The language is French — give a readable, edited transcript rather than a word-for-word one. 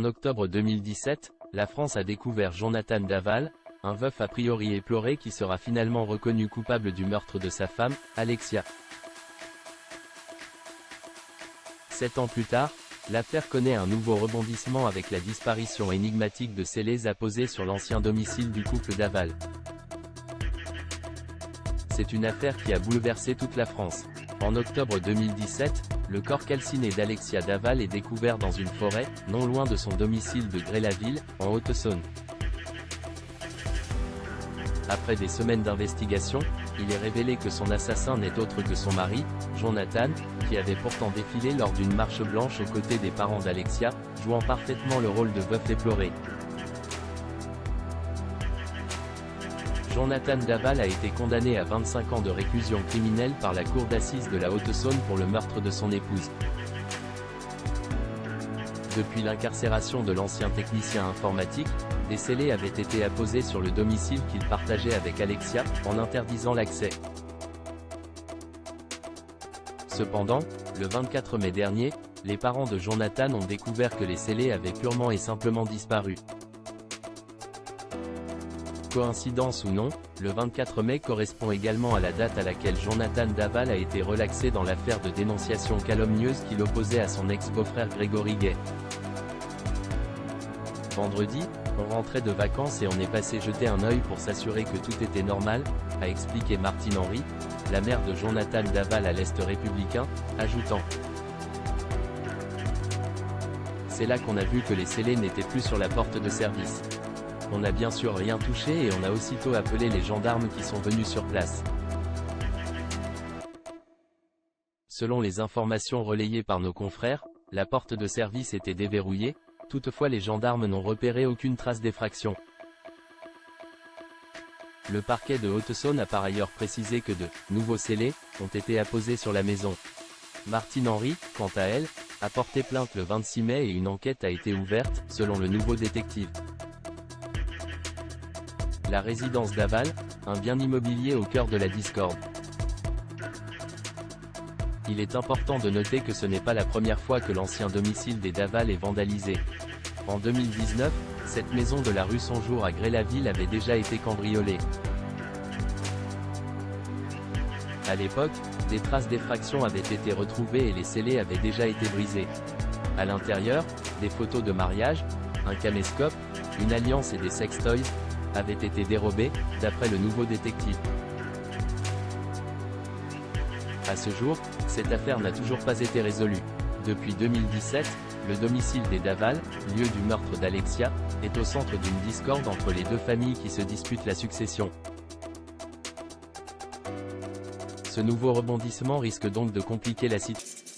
En octobre 2017, la France a découvert Jonathan Daval, un veuf a priori éploré qui sera finalement reconnu coupable du meurtre de sa femme, Alexia. 7 ans plus tard, l'affaire connaît un nouveau rebondissement avec la disparition énigmatique de scellés apposés sur l'ancien domicile du couple Daval. C'est une affaire qui a bouleversé toute la France. En octobre 2017, le corps calciné d'Alexia Daval est découvert dans une forêt, non loin de son domicile de Gré-la-Ville, en Haute-Saône. Après des semaines d'investigation, il est révélé que son assassin n'est autre que son mari, Jonathan, qui avait pourtant défilé lors d'une marche blanche aux côtés des parents d'Alexia, jouant parfaitement le rôle de veuf éploré. Jonathan Daval a été condamné à 25 ans de réclusion criminelle par la cour d'assises de la Haute-Saône pour le meurtre de son épouse. Depuis l'incarcération de l'ancien technicien informatique, des scellés avaient été apposés sur le domicile qu'il partageait avec Alexia, en interdisant l'accès. Cependant, le 24 mai dernier, les parents de Jonathan ont découvert que les scellés avaient purement et simplement disparu. Coïncidence ou non, le 24 mai correspond également à la date à laquelle Jonathan Daval a été relaxé dans l'affaire de dénonciation calomnieuse qu'il opposait à son ex-beau-frère Grégory Gay. Vendredi, on rentrait de vacances et on est passé jeter un œil pour s'assurer que tout était normal, a expliqué Martine Henry, la mère de Jonathan Daval à l'Est républicain, ajoutant: c'est là qu'on a vu que les scellés n'étaient plus sur la porte de service. On n'a bien sûr rien touché et on a aussitôt appelé les gendarmes qui sont venus sur place. Selon les informations relayées par nos confrères, la porte de service était déverrouillée, toutefois les gendarmes n'ont repéré aucune trace d'effraction. Le parquet de Haute-Saône a par ailleurs précisé que de nouveaux scellés ont été apposés sur la maison. Martine Henry, quant à elle, a porté plainte le 26 mai et une enquête a été ouverte, selon le nouveau détective. La résidence Daval, un bien immobilier au cœur de la discorde. Il est important de noter que ce n'est pas la première fois que l'ancien domicile des Daval est vandalisé. En 2019, cette maison de la rue Sonjour à Gré-la-Ville avait déjà été cambriolée. À l'époque, des traces d'effraction avaient été retrouvées et les scellés avaient déjà été brisés. À l'intérieur, des photos de mariage, un caméscope, une alliance et des sextoys avaient été dérobés, d'après le nouveau détective. À ce jour, cette affaire n'a toujours pas été résolue. Depuis 2017, le domicile des Daval, lieu du meurtre d'Alexia, est au centre d'une discorde entre les deux familles qui se disputent la succession. Ce nouveau rebondissement risque donc de compliquer la situation.